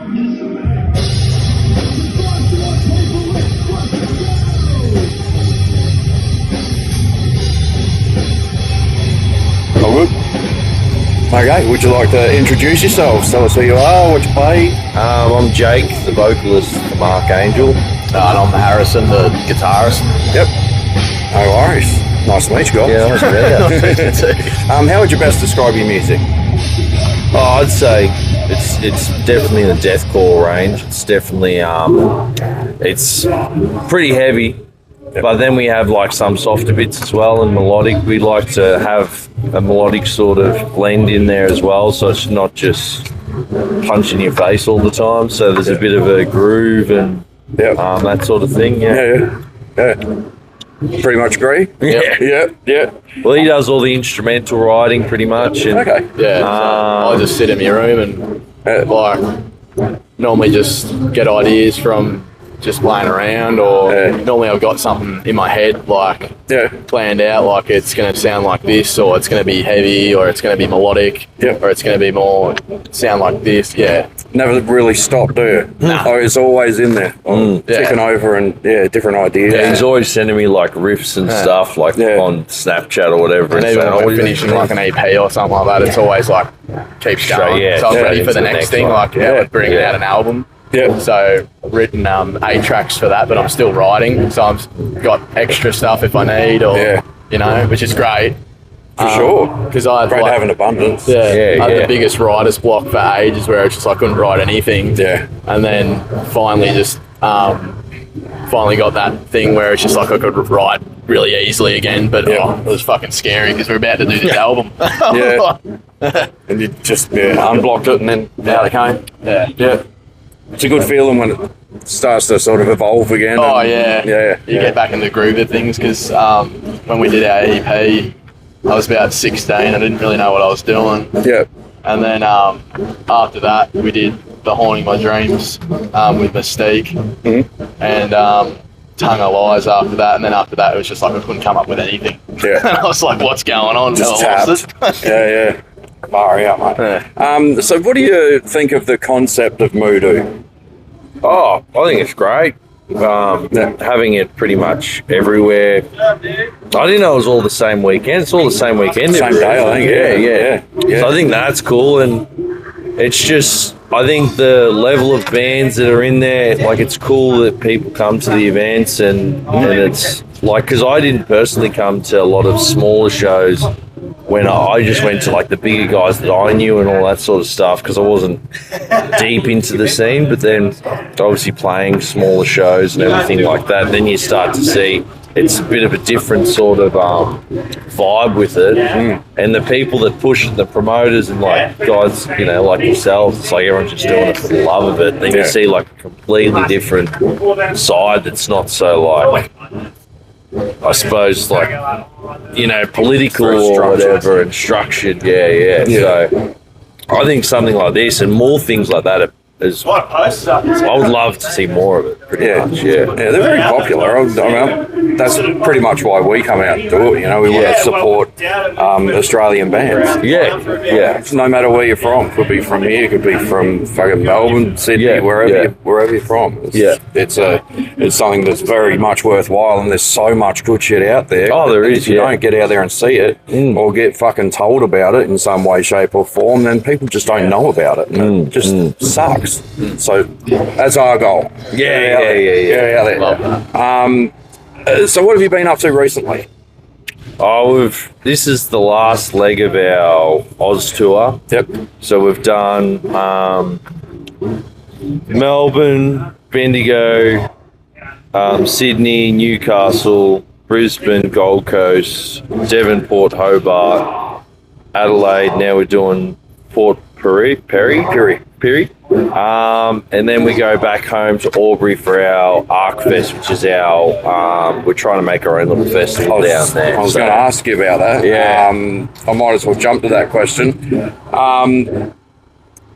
All good. Okay, would you like to introduce yourselves? Tell us who you are, what you play. I'm Jake, the vocalist from Arkangel. And I'm Harrison, the guitarist. Yep. No worries. Nice to meet you guys. Yeah, nice to meet you. How would you best describe your music? Oh, I'd say it's definitely in the deathcore range. It's definitely it's pretty heavy, but then we have like some softer bits as well and melodic. We like to have a melodic sort of blend in there as well, so it's not just punching your face all the time. So there's a bit of a groove and that sort of thing. Yeah. Pretty much agree. Yeah. Well, he does all the instrumental writing pretty much. And, Okay. Yeah, so I just sit in my room and like normally just get ideas from just playing around, or normally I've got something in my head like planned out, like it's going to sound like this, or it's going to be heavy, or it's going to be melodic, or it's going to be more sound like this. Never really stop, do you? Nah. Oh, it's always in there, ticking over and different ideas. Yeah, he's always sending me like riffs and stuff like on Snapchat or whatever. And even when we're finishing like an EP or something like that, it's always like keeps going. So I'm ready for the next thing, like bringing out an album. Yeah. So I've written 8 tracks for that, but I'm still writing. So I've got extra stuff if I need, or you know, which is great. For sure. Because I great to have an abundance. I had the biggest writer's block for ages, where it's just I couldn't write anything. Yeah. And then finally just finally got that thing where it's just like I could write really easily again. But it was fucking scary because we're about to do this album. And you just unblocked it and then out it came. Yeah. It's a good feeling when it starts to sort of evolve again. Oh, you get back in the groove of things, because when we did our EP, I was about 16. I didn't really know what I was doing. Yeah. And then after that, we did The Haunting My Dreams with Mystique, and Tongue of Lies after that. And then after that, it was just like I couldn't come up with anything. Yeah. And I was like, what's going on? Just tapped. Yeah. Far out, mate. So what do you think of the concept of MUDU? Oh, I think it's great. Having it pretty much everywhere. I didn't know it was all the same weekend. It's all the same weekend. Same day, I think. Yeah. So I think that's cool, and it's just, I think the level of bands that are in there, like it's cool that people come to the events, and it's like, because I didn't personally come to a lot of smaller shows when I just went to like the bigger guys that I knew and all that sort of stuff, because I wasn't deep into the scene. But then obviously playing smaller shows and everything like that, then you start to see it's a bit of a different sort of vibe with it. And the people that push it, the promoters and like guys, you know, like yourselves, it's like everyone's just doing it for the love of it. Then you see like a completely different side that's not so like, I suppose, like, you know, political or whatever, and structured. So I think something like this and more things like that is, I would love to see more of it, pretty much. Yeah, they're very popular. I mean, that's pretty much why we come out and do it. You know, we want to support Australian bands. Yeah. No matter where you're from, could be from here, could be from fucking Melbourne, Sydney, wherever you're from. It's something that's very much worthwhile, and there's so much good shit out there. Oh, there is. If you don't get out there and see it, or get fucking told about it in some way, shape, or form, then people just don't know about it, and it just sucks. So that's our goal. Yeah. So what have you been up to recently? This is the last leg of our Oz tour. Yep. So we've done Melbourne, Bendigo, Sydney, Newcastle, Brisbane, Gold Coast, Devonport, Hobart, Adelaide. Now we're doing Port Perry. And then we go back home to Albury for our Arkfest, which is our, we're trying to make our own little festival down there. I was going to ask you about that. Yeah. I might as well jump to that question.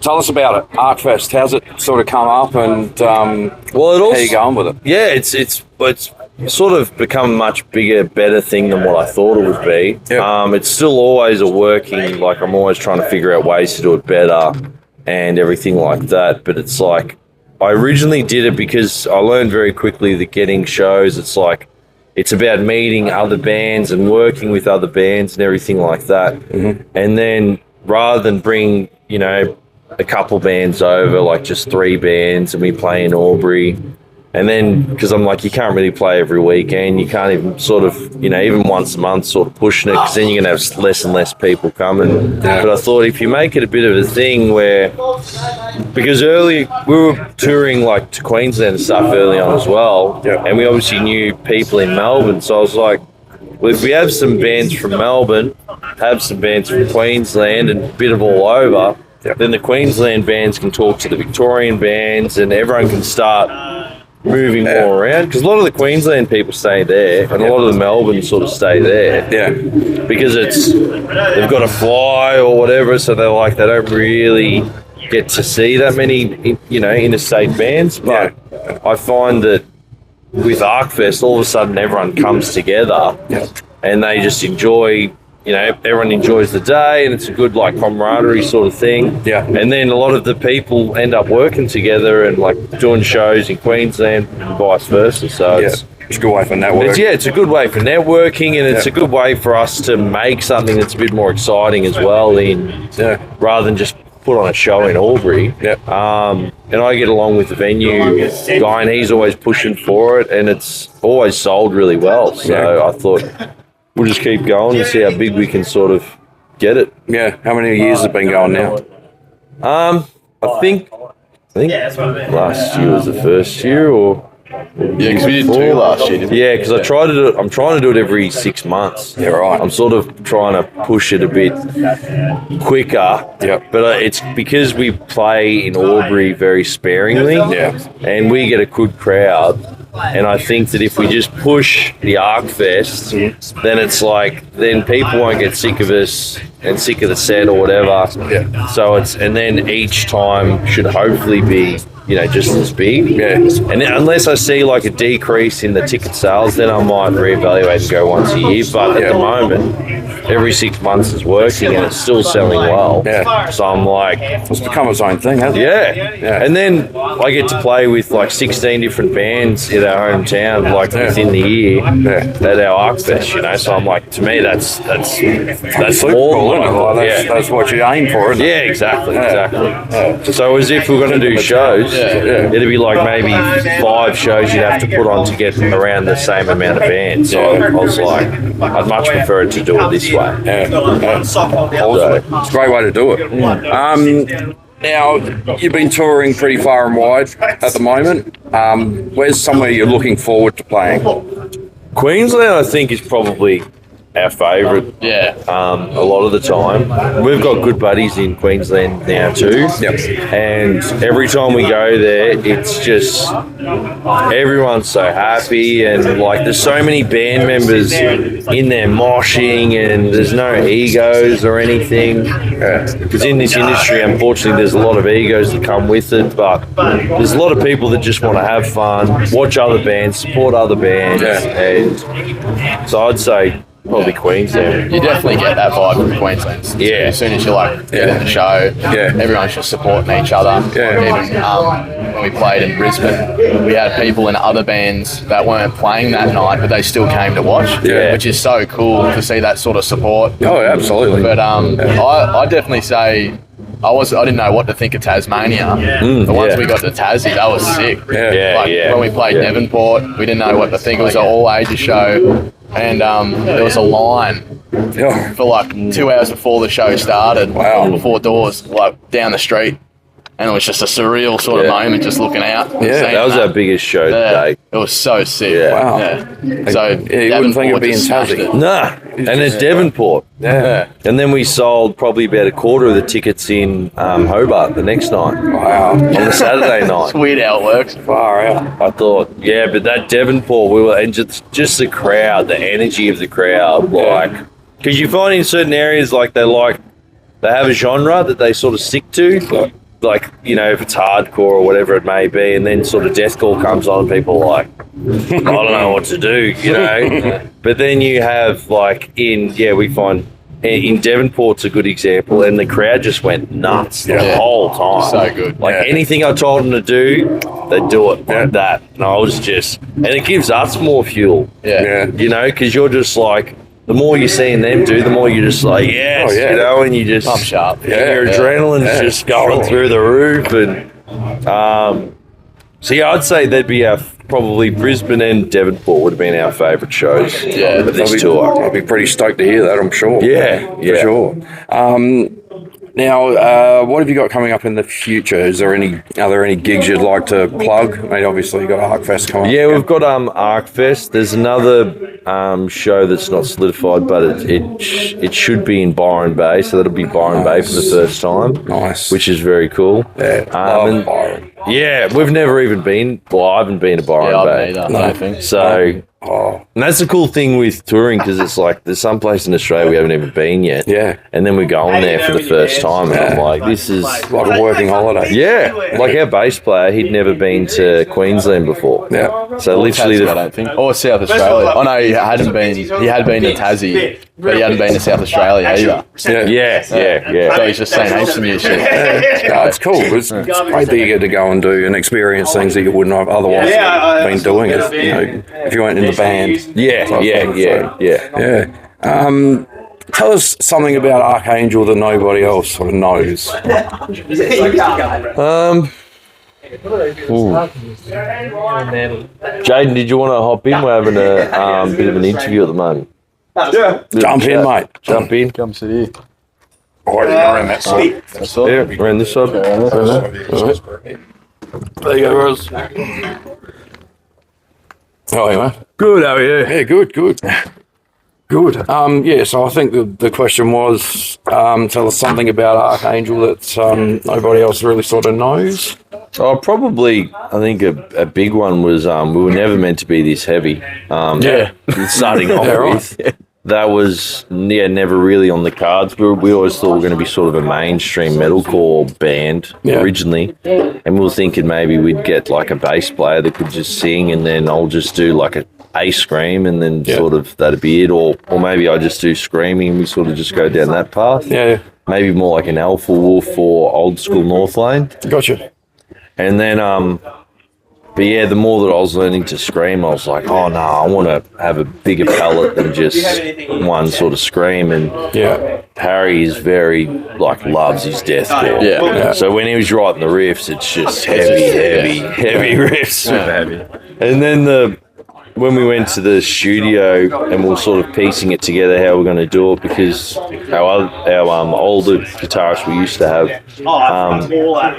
Tell us about it, Arkfest. How's it sort of come up, and how are you going with it? Yeah, it's sort of become a much bigger, better thing than what I thought it would be. Yep. It's still always a working, like I'm always trying to figure out ways to do it better. and everything like that. But it's like, I originally did it because I learned very quickly that getting shows, it's like, it's about meeting other bands and working with other bands and everything like that. And then rather than bring, you know, a couple bands over, like just 3 bands, and we play in Albury. And then, because I'm like, you can't really play every weekend. You can't even sort of, you know, even once a month sort of pushing it, because then you're going to have less and less people coming. But I thought if you make it a bit of a thing where, because early, we were touring like to Queensland and stuff early on as well. And we obviously knew people in Melbourne. So I was like, well, if we have some bands from Melbourne, have some bands from Queensland and a bit of all over, then the Queensland bands can talk to the Victorian bands and everyone can start moving more around, because a lot of the Queensland people stay there and a lot of the Melbourne sort of stay there because they've got to fly or whatever, so they're like, they don't really get to see that many, you know, interstate bands. But I find that with ArkFest, all of a sudden everyone comes together and they just enjoy, you know, everyone enjoys the day and it's a good like camaraderie sort of thing. And then a lot of the people end up working together and like doing shows in Queensland and vice versa. So it's a good way for networking. It's a good way for networking, and it's a good way for us to make something that's a bit more exciting as well, rather than just put on a show in Albury. And I get along with the venue guy and he's always pushing for it, and it's always sold really well. So I thought, we'll just keep going and see how big we can sort of get it. How many years have been going now? I think last year was the first year, or because we did 2 last year, didn't we? because I tried to do it. I'm trying to do it every 6 months. I'm sort of trying to push it a bit quicker. But it's because we play in Albury very sparingly. And we get a good crowd. And I think that if we just push the ArkFest, then it's like, then people won't get sick of us and sick of the set or whatever. So and then each time should hopefully be, you know, just as big. And unless I see like a decrease in the ticket sales, then I might reevaluate and go once a year. But at the moment, every 6 months is working and it's still selling well. So I'm like, it's become its own thing, hasn't it? And then I get to play with like 16 different bands in our hometown, like within the year at our ArkFest, you know. So I'm like, to me, that's super cool, isn't it? That's what you aim for, isn't it? Exactly. So as if we're going to do shows, it'd be like maybe 5 shows you'd have to put on to get around the same amount of bands. So I was like, I'd much prefer to do it this way. Awesome. It's a great way to do it. Now, you've been touring pretty far and wide at the moment. Where's somewhere you're looking forward to playing? Queensland, I think, is probably our favourite. A lot of the time. We've got good buddies in Queensland now too. And every time we go there, it's just everyone's so happy, and like there's so many band members in there moshing, and there's no egos or anything. Because in this industry, unfortunately, there's a lot of egos that come with it, but there's a lot of people that just want to have fun, watch other bands, support other bands, and so I'd say probably Queensland. You definitely get that vibe from Queensland. As soon as you like get in the show, everyone's just supporting each other. Even when we played in Brisbane, we had people in other bands that weren't playing that night, but they still came to watch, which is so cool to see that sort of support. Oh, absolutely. But I definitely say, I didn't know what to think of Tasmania. But once we got to Tassie, that was sick. When we played Devonport, we didn't know what to think. It was an all-ages show. And there was a line for like 2 hours before the show started, before doors, like down the street. And it was just a surreal sort of moment just looking out. That was our biggest show today. It was so sick. So you wouldn't think it'd be in Tassie. Nah. And it's Devonport. And then we sold probably about a quarter of the tickets in Hobart the next night. On the Saturday night. It's weird how it works. Far out. I thought, but that Devonport, and just the crowd, the energy of the crowd, like, because you find in certain areas, like, they have a genre that they sort of stick to, like, you know, if it's hardcore or whatever it may be, and then sort of deathcore comes on and people are like, I don't know what to do, you know. But then you have, like, we find in Devonport's a good example, and the crowd just went nuts the whole time. So good. Like anything I told them to do, they do it like that. And I was just, and it gives us more fuel. Yeah. You know, because you're just like, the more you're seeing them do, the more you're just like, yes, you know, and you just, I'm sharp. your adrenaline's just going through the roof. And so, yeah, I'd say that'd be our, probably Brisbane and Devonport would have been our favourite shows of this tour. I'd be pretty stoked to hear that, I'm sure. Yeah, For sure. Now, what have you got coming up in the future? Are there any gigs you'd like to plug? I mean, obviously you've got ArkFest coming up. Yeah, we've got ArkFest. There's another show that's not solidified, but it should be in Byron Bay, so that'll be Byron Bay for the first time. Nice. Which is very cool. Yeah, love Byron. Yeah, we've never even been, well, I haven't been to Byron Bay. I don't think. So, and that's the cool thing with touring, because it's like there's some place in Australia we haven't even been yet. Yeah. And then we're going there for the first time, and I'm like, this is like a working holiday. Yeah, like our bass player, he'd never been to Queensland before. Yeah. So literally, I don't think. Or South Australia. I know he had been to Tassie, but he hadn't been to South Australia either. Yeah. So he's just saying heaps of new shit. No, it's cool. It's great that you get to go and do and experience things that you wouldn't have otherwise been doing if you weren't in the band. Yeah. Tell us something about Arkangel that nobody else sort of knows. Jaden, did you want to hop in? We're having a bit of an interview at the moment. Jump in, mate. Jump in. Come sit here. Around that side. That's all. Yeah, around this side. There you go, Rose. Oh, anyway. Good, how are you? Yeah, good. So I think the question was, tell us something about Arkangel that nobody else really sort of knows. Oh, probably, I think a big one was we were never meant to be this heavy. Starting off with. That was, never really on the cards. We always thought we were going to be sort of a mainstream metalcore band originally. And we were thinking maybe we'd get like a bass player that could just sing, and then I'll just do like a scream, and then sort of that'd be it. Or maybe I just do screaming and we sort of just go down that path. Yeah. Maybe more like an Alpha Wolf or old school North Lane. Gotcha. And then, but yeah, the more that I was learning to scream, I was like, oh no, I want to have a bigger palette than just one sort of scream. And Harry is very, loves his deathcore. Yeah. So when he was writing the riffs, it's just heavy riffs. Super heavy. And then when we went to the studio and we were sort of piecing it together how we're going to do it, because our older guitarist we used to have,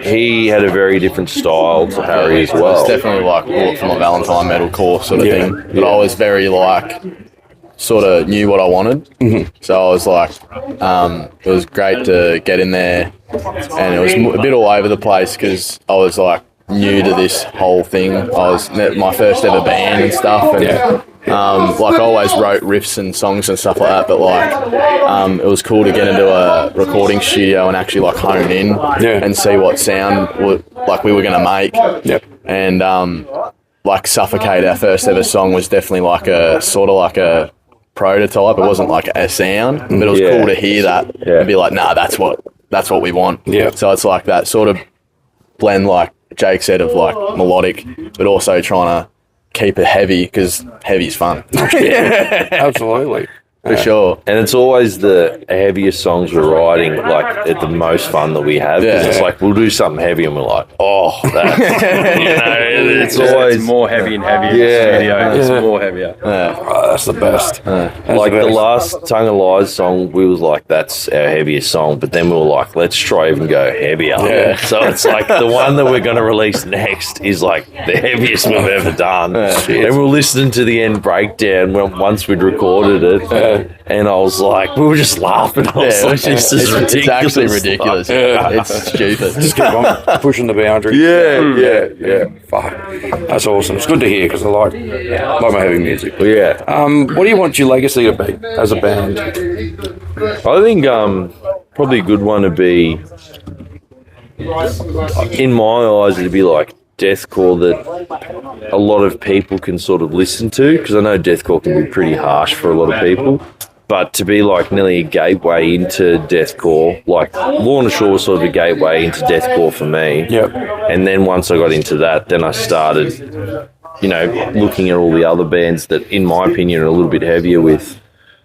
he had a very different style to Harry as well. It's definitely brought from a Valentine metalcore sort of thing. But I was very sort of knew what I wanted. Mm-hmm. So I was like, it was great to get in there, and it was a bit all over the place because I was like, new to this whole thing. I was my first ever band and stuff, and I always wrote riffs and songs and stuff like that, but it was cool to get into a recording studio and actually hone in and see what sound we were going to make. And Suffocate, our first ever song, was definitely a prototype. It wasn't like a sound, but it was cool to hear that and be like, nah, that's what we want. So it's like that sort of blend, like Jake said, of melodic, but also trying to keep it heavy, because heavy's fun. Absolutely. For sure. And it's always the heaviest songs we're writing, at the most fun that we have. Because it's we'll do something heavy and we're like, oh, that's, it's always more heavy and heavier in the studio. It's more heavier. That's the best. The last Tongue of Lies song, we was like, that's our heaviest song. But then we were like, let's try even go heavier. So it's the one that we're going to release next is the heaviest we've ever done. And we're listening to the end breakdown once we'd recorded it. And I was like, we were just laughing. I was like, this is ridiculous. It's actually ridiculous. It's stupid. Just keep on pushing the boundary. Fuck. That's awesome. It's good to hear, because I like my heavy music. What do you want your legacy to be as a band? I think probably a good one to be, in my eyes, it'd be deathcore that a lot of people can sort of listen to, because I know deathcore can be pretty harsh for a lot of people. but to be like nearly a gateway into deathcore, like Lorna Shore was sort of a gateway into deathcore for me. Yep. And then once I got into that, then I started, you know, looking at all the other bands that, in my opinion, are a little bit heavier with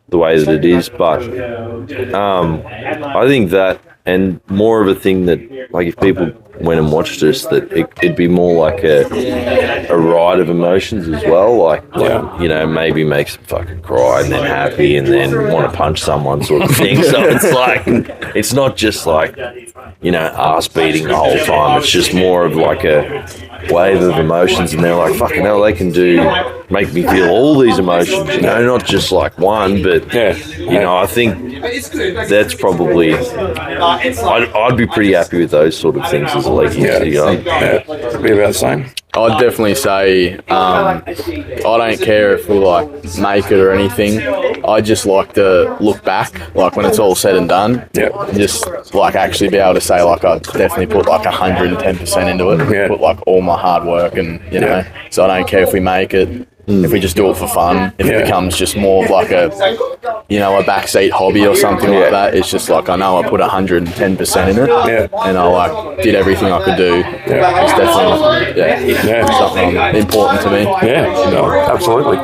the way that it is. But I think that, and more of a thing that, like, if people went and watched us, that it'd be more like a ride of emotions as well. Like, you know, maybe makes them fucking cry and then happy and then want to punch someone sort of thing. So it's like, it's not just like, you know, ass beating the whole time. It's just more of like a wave of emotions, and they're like, fucking hell, they can make me feel all these emotions, you know, not just like one, but you know, I think that's probably, I'd be pretty happy with those sort of things as a legacy. Be about the same. I'd definitely say I don't care if we like make it or anything. I just like to look back, like when it's all said and done. And just like actually be able to say like I definitely put like 110% into it. Put like all my hard work, and you know. So I don't care if we make it. If we just do it for fun, if it becomes just more of like a, you know, a backseat hobby or something like that, it's just like I know I put 110% in it, and I like did everything I could do. It's definitely something important to me. Absolutely.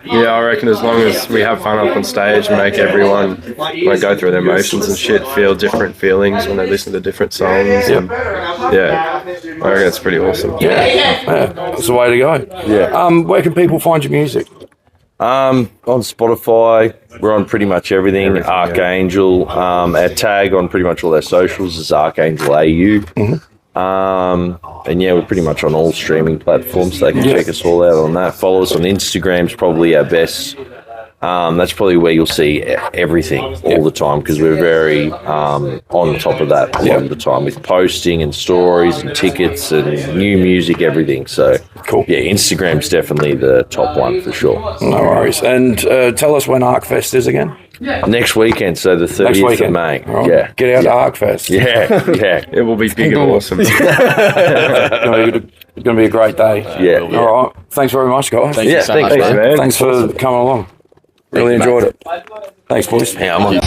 Yeah, I reckon as long as we have fun up on stage and make everyone like go through their emotions and shit, feel different feelings when they listen to different songs. And, I reckon it's pretty awesome. That's the way to go. Where can people find your music? On Spotify, we're on pretty much everything. Arkangel, our tag on pretty much all our socials is Arkangel AU. And we're pretty much on all streaming platforms. They can check us all out on that. Follow us on Instagram's probably our best. That's probably where you'll see everything all the time, because we're very on top of that a lot of the time with posting and stories and tickets and new music, everything. So cool. Yeah, Instagram's definitely the top one for sure. No worries. And tell us when ArkFest is again. Next weekend, so the 30th of May. Right. Yeah. Get out to ArkFest. It will be big and awesome. It's going to be a great day. All right. Thanks very much, guys. Thank you so much, man. Thanks for coming along. Really enjoyed it. Thanks, boys. Yeah, I'm on.